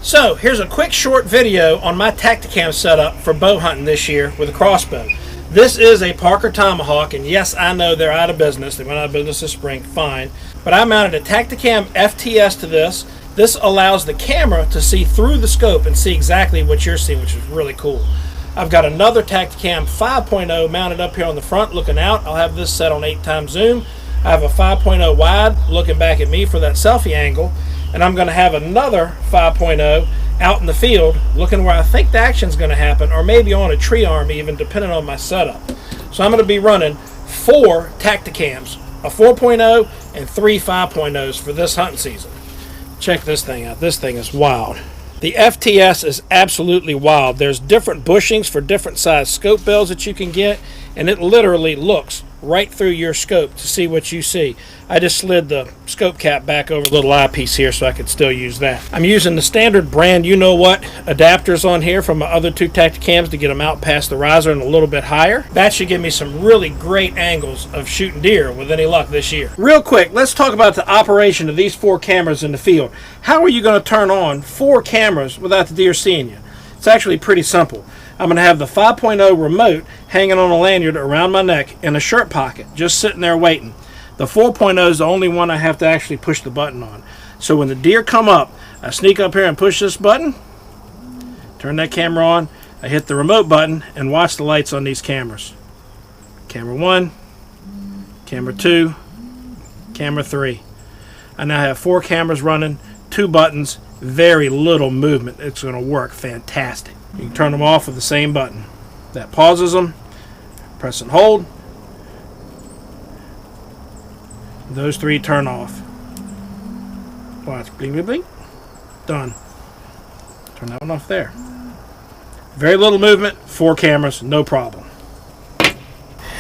So here's a quick short video on my Tactacam setup for bow hunting this year with a crossbow. This is a Parker Tomahawk, and yes, I know they're out of business. They went out of business this spring, fine. But I mounted a Tactacam FTS to this. This allows the camera to see through the scope and see exactly what you're seeing, which is really cool. I've got another Tactacam 5.0 mounted up here on the front looking out. I'll have this set on 8x zoom. I have a 5.0 wide looking back at me for that selfie angle. And I'm going to have another 5.0 out in the field looking where I think the action's going to happen, or maybe on a tree arm even, depending on my setup. So I'm going to be running 4 Tactacams, a 4.0 and 3 5.0s for this hunting season. Check this thing out. This thing is wild. The FTS is absolutely wild. There's different bushings for different size scope bells that you can get, and it literally looks right through your scope to see what you see. I just slid the scope cap back over the little eyepiece here so I could still use that. I'm using the standard brand you-know-what adapters on here from my other 2 Tactacams to get them out past the riser and a little bit higher. That should give me some really great angles of shooting deer with any luck this year. Real quick, let's talk about the operation of these 4 cameras in the field. How are you going to turn on 4 cameras without the deer seeing you? It's actually pretty simple. I'm going to have the 5.0 remote hanging on a lanyard around my neck in a shirt pocket, just sitting there waiting. The 4.0 is the only one I have to actually push the button on. So when the deer come up, I sneak up here and push this button, turn that camera on, I hit the remote button, and watch the lights on these cameras. Camera 1, camera 2, camera 3. I now have 4 cameras running, 2 buttons, very little movement. It's going to work fantastic. You can turn them off with the same button. That pauses them. Press and hold. Those 3 turn off. Watch. Bling, bling, bling. Done. Turn that one off there. Very little movement. 4 cameras. No problem.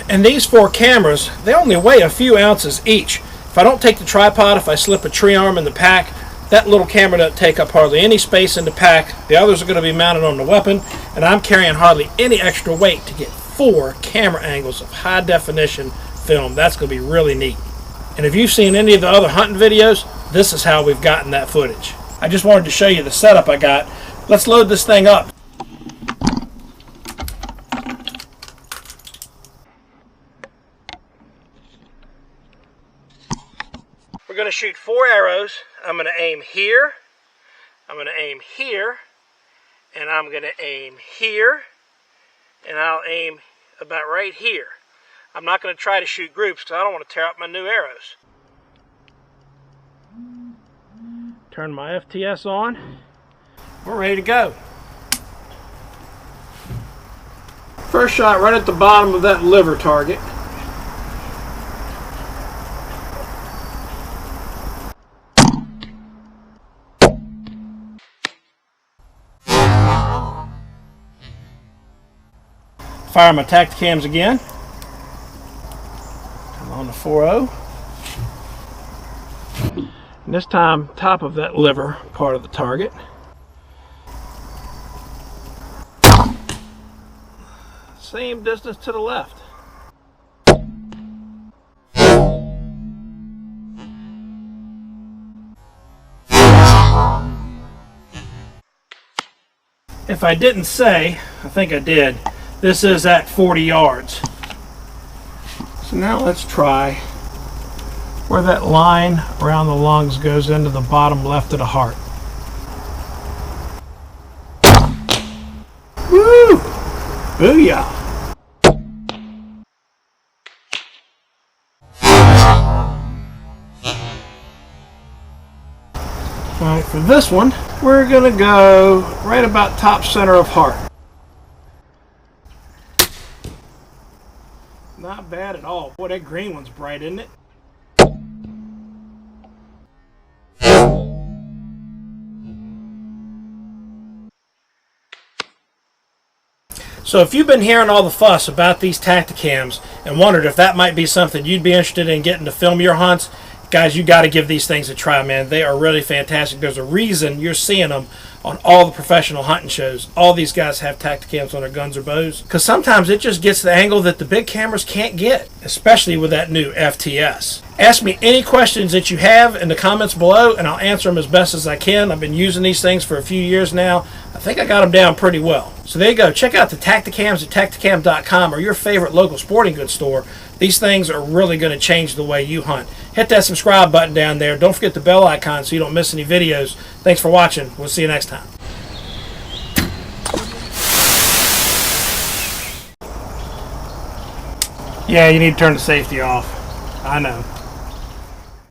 And these 4 cameras, they only weigh a few ounces each. If I don't take the tripod, if I slip a tree arm in the pack, that little camera doesn't take up hardly any space in the pack. The others are going to be mounted on the weapon, and I'm carrying hardly any extra weight to get 4 camera angles of high definition film. That's going to be really neat. And if you've seen any of the other hunting videos, this is how we've gotten that footage. I just wanted to show you the setup I got. Let's load this thing up. We're going to shoot 4 arrows. I'm going to aim here, I'm going to aim here, and I'm going to aim here, and I'll aim about right here. I'm not going to try to shoot groups because I don't want to tear up my new arrows. Turn my FTS on. We're ready to go. First shot right at the bottom of that liver target. Fire my Tactacams again. Come on the 4.0. And this time, top of that liver part of the target. Same distance to the left. If I didn't say, I think I did, this is at 40 yards. So now let's try where that line around the lungs goes into the bottom left of the heart. Woo! Booyah! Alright, for this one, we're going to go right about top center of heart. Not bad at all. Boy, that green one's bright, isn't it? So if you've been hearing all the fuss about these Tactacams and wondered if that might be something you'd be interested in getting to film your hunts, Guys, you got to give these things a try, man. They are really fantastic. There's a reason you're seeing them on all the professional hunting shows. All these guys have Tactacams on their guns or bows, because sometimes it just gets the angle that the big cameras can't get, especially with that new FTS. Ask me any questions that you have in the comments below, and I'll answer them as best as I can. I've been using these things for a few years now. I think I got them down pretty well. So there you go. Check out the Tactacams at TactacAm.com or your favorite local sporting goods store. These things are really going to change the way you hunt. Hit that subscribe button down there. Don't forget the bell icon so you don't miss any videos. Thanks for watching. We'll see you next time. Yeah, you need to turn the safety off. I know.